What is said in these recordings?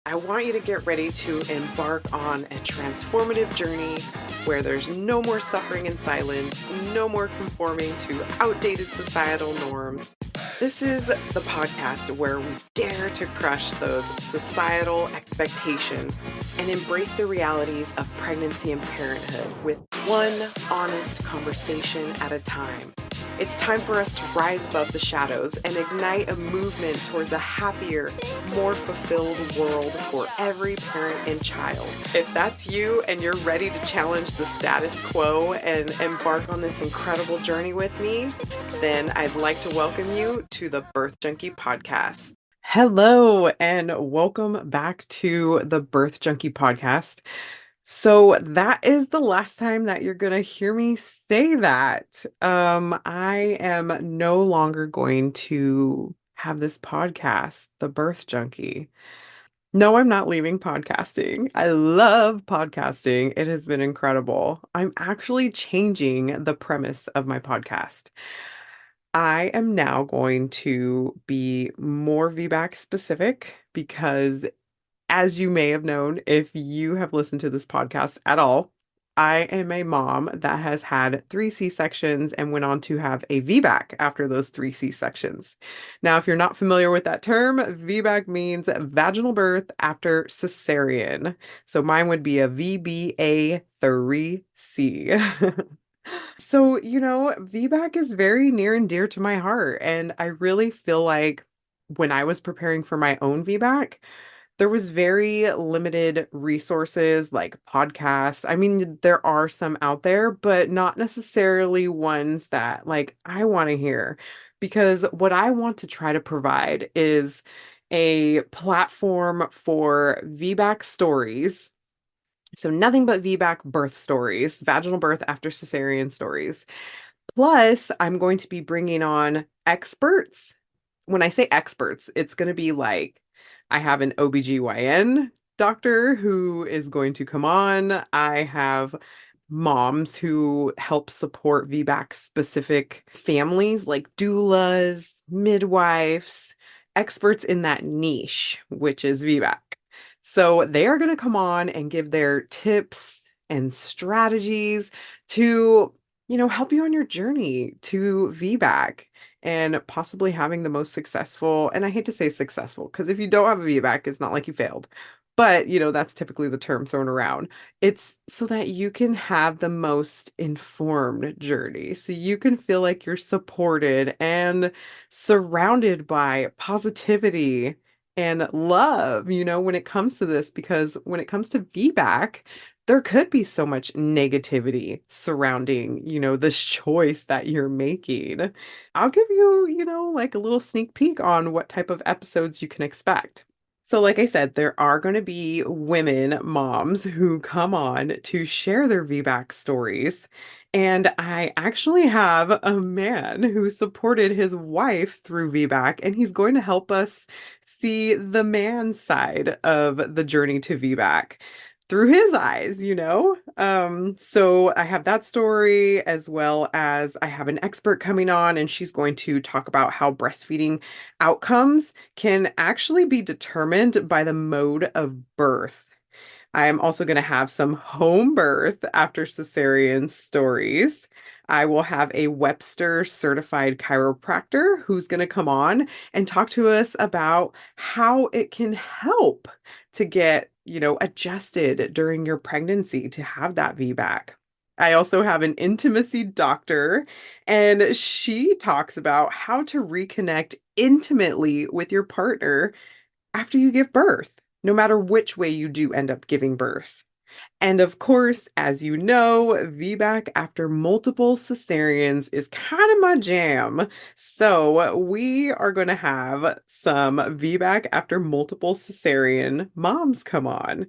I want you to get ready to embark on a transformative journey where there's no more suffering in silence, no more conforming to outdated societal norms. This is the podcast where we dare to crush those societal expectations and embrace the realities of pregnancy and parenthood with one honest conversation at a time. It's time for us to rise above the shadows and ignite a movement towards a happier, more fulfilled world for every parent and child. If that's you and you're ready to challenge the status quo and embark on this incredible journey with me, then I'd like to welcome you to the Birth Junkie Podcast. Hello, and welcome back to the Birth Junkie Podcast. So that is the last time that you're going to hear me say that. I am no longer going to have this podcast, The Birth Junkie. No, I'm not leaving podcasting. I love podcasting. It has been incredible. I'm actually changing the premise of my podcast. I am now going to be more VBAC specific because as you may have known, if you have listened to this podcast at all, I am a mom that has had 3 C-sections and went on to have a VBAC after those 3 C-sections. Now, if you're not familiar with that term, VBAC means vaginal birth after cesarean. So mine would be a VBA 3C. So, VBAC is very near and dear to my heart. And I really feel like when I was preparing for my own VBAC, there was very limited resources like podcasts. I mean, there are some out there, but not necessarily ones that like I want to hear because what I want to try to provide is a platform for VBAC stories. So nothing but VBAC birth stories, vaginal birth after cesarean stories. Plus, I'm going to be bringing on experts. When I say experts, it's going to be like I have an OBGYN doctor who is going to come on. I have moms who help support VBAC specific families like doulas, midwives, experts in that niche, which is VBAC. So they are going to come on and give their tips and strategies to, help you on your journey to VBAC and possibly having the most successful, and I hate to say successful, because if you don't have a VBAC, it's not like you failed. But, that's typically the term thrown around. It's so that you can have the most informed journey. So you can feel like you're supported and surrounded by positivity and love, when it comes to this, because when it comes to VBAC, there could be so much negativity surrounding, this choice that you're making. I'll give you, like a little sneak peek on what type of episodes you can expect. So, like I said, there are going to be women moms who come on to share their VBAC stories. And I actually have a man who supported his wife through VBAC, and he's going to help us see the man side of the journey to VBAC through his eyes. So I have that story as well as I have an expert coming on and she's going to talk about how breastfeeding outcomes can actually be determined by the mode of birth. I am also going to have some home birth after cesarean stories. I will have a Webster certified chiropractor who's going to come on and talk to us about how it can help to get, adjusted during your pregnancy to have that VBAC. I also have an intimacy doctor, and she talks about how to reconnect intimately with your partner after you give birth, no matter which way you do end up giving birth. And of course, as you know, VBAC after multiple cesareans is kind of my jam. So we are going to have some VBAC after multiple cesarean moms come on.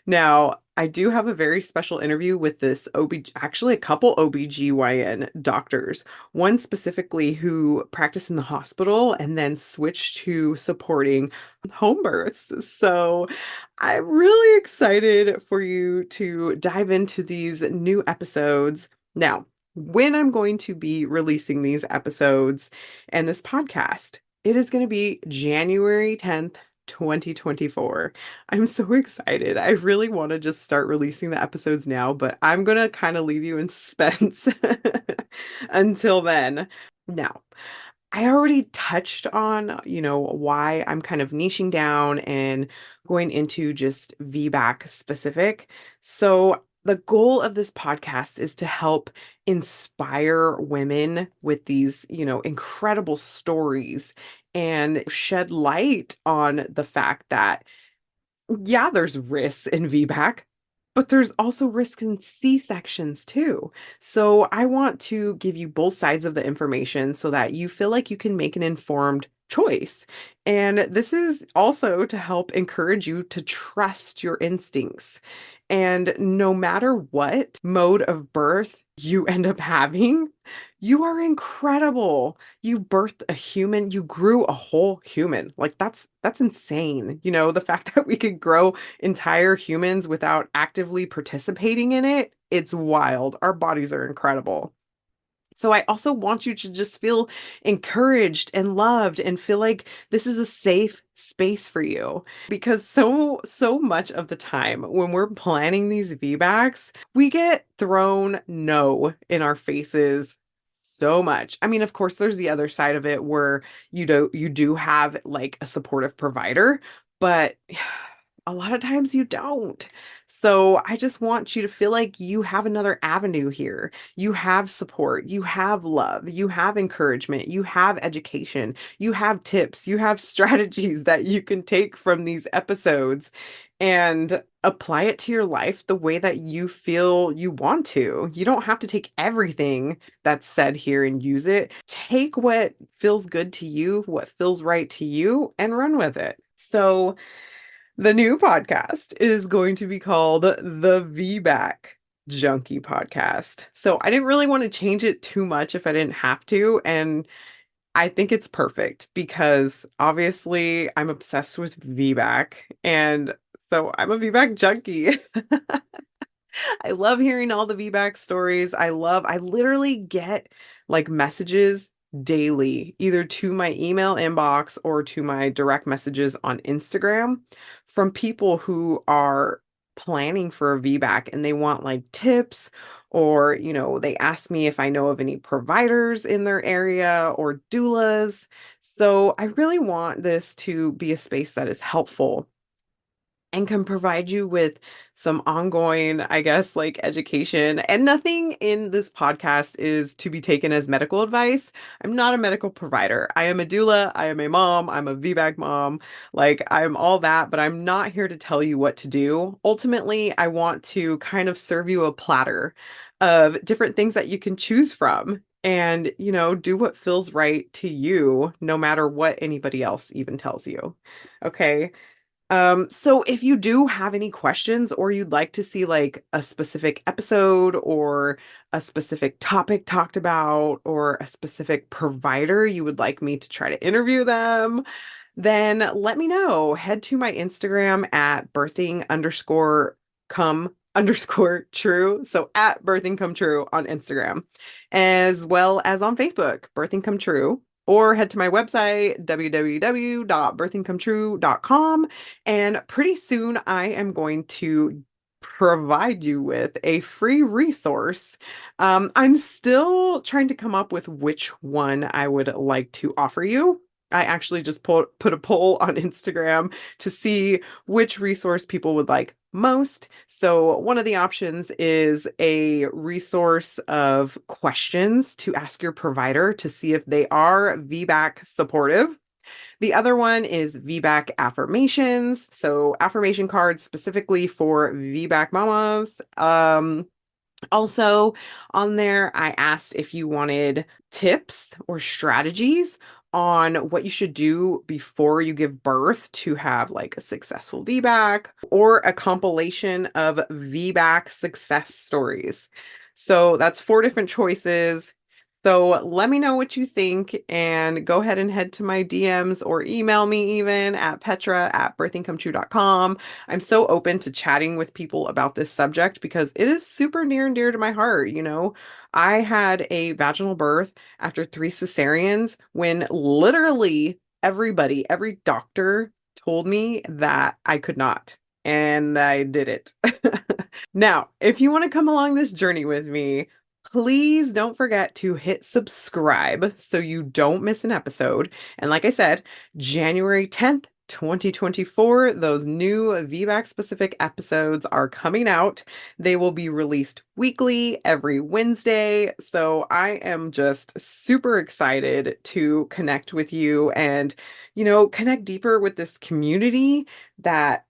Now, I do have a very special interview with this actually a couple OBGYN doctors, one specifically who practiced in the hospital and then switched to supporting home births. So I'm really excited for you to dive into these new episodes. Now, when I'm going to be releasing these episodes and this podcast, it is going to be January 10th, 2024. I'm so excited. I really want to just start releasing the episodes now, but I'm gonna kind of leave you in suspense until then. Now, I already touched on, why I'm kind of niching down and going into just VBAC specific. So the goal of this podcast is to help inspire women with these, incredible stories and shed light on the fact that yeah, there's risks in VBAC, but there's also risks in C-sections too. So I want to give you both sides of the information so that you feel like you can make an informed choice. And this is also to help encourage you to trust your instincts. And no matter what mode of birth you end up having, you are incredible. You birthed a human, you grew a whole human. Like that's insane. The fact that we could grow entire humans without actively participating in it, it's wild. Our bodies are incredible. So I also want you to just feel encouraged and loved and feel like this is a safe space for you because so much of the time when we're planning these VBACs, we get thrown no in our faces so much. I mean, of course, there's the other side of it where you do have like a supportive provider, but a lot of times you don't. So I just want you to feel like you have another avenue here. You have support, you have love, you have encouragement, you have education, you have tips, you have strategies that you can take from these episodes and apply it to your life the way that you feel you want to. You don't have to take everything that's said here and use it. Take what feels good to you, what feels right to you, and run with it. So, the new podcast is going to be called the VBAC Junkie Podcast. So I didn't really want to change it too much if I didn't have to. And I think it's perfect because obviously I'm obsessed with VBAC. And so I'm a VBAC junkie. I love hearing all the VBAC stories. I literally get like messages daily, either to my email inbox or to my direct messages on Instagram from people who are planning for a VBAC and they want like tips or, they ask me if I know of any providers in their area or doulas. So I really want this to be a space that is helpful and can provide you with some ongoing, I guess, like education. And nothing in this podcast is to be taken as medical advice. I'm not a medical provider. I am a doula. I am a mom. I'm a VBAC mom. Like, I'm all that, but I'm not here to tell you what to do. Ultimately, I want to kind of serve you a platter of different things that you can choose from. And, do what feels right to you, no matter what anybody else even tells you. Okay. So if you do have any questions or you'd like to see like a specific episode or a specific topic talked about or a specific provider you would like me to try to interview them, then let me know. Head to my Instagram at birthing underscore come underscore true. So at birthing come true on Instagram, as well as on Facebook, birthing come true. Or head to my website, www.birthingcometrue.com. And pretty soon I am going to provide you with a free resource. I'm still trying to come up with which one I would like to offer you. I actually just put a poll on Instagram to see which resource people would like most. So one of the options is a resource of questions to ask your provider to see if they are VBAC supportive. The other one is VBAC affirmations. So affirmation cards specifically for VBAC mamas. Also, on there, I asked if you wanted tips or strategies on what you should do before you give birth to have like a successful VBAC or a compilation of VBAC success stories. So that's four different choices. So let me know what you think and go ahead and head to my DMs or email me even at petra@birthingcometrue.com. I'm so open to chatting with people about this subject because it is super near and dear to my heart. I had a vaginal birth after three cesareans when literally every doctor told me that I could not, and I did it. Now, if you want to come along this journey with me, please don't forget to hit subscribe so you don't miss an episode. And like I said, January 10th, 2024, those new VBAC specific episodes are coming out. They will be released weekly every Wednesday. So I am just super excited to connect with you and, connect deeper with this community that,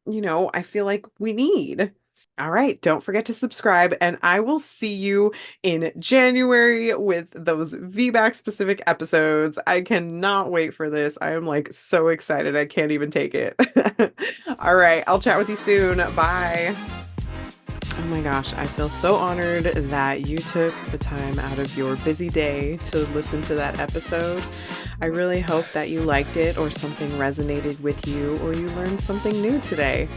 I feel like we need. All right, don't forget to subscribe, and I will see you in January with those VBAC specific episodes. I cannot wait for this. I am like so excited. I can't even take it. All right, I'll chat with you soon. Bye. Oh my gosh, I feel so honored that you took the time out of your busy day to listen to that episode. I really hope that you liked it or something resonated with you or you learned something new today.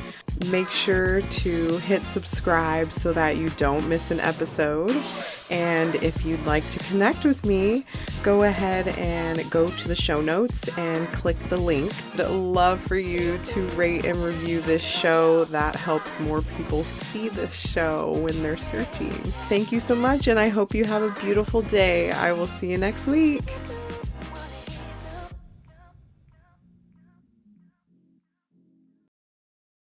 Make sure to hit subscribe so that you don't miss an episode. And if you'd like to connect with me, go ahead and go to the show notes and click the link. I'd love for you to rate and review this show. That helps more people see this show when they're searching. Thank you so much, and I hope you have a beautiful day. I will see you next week.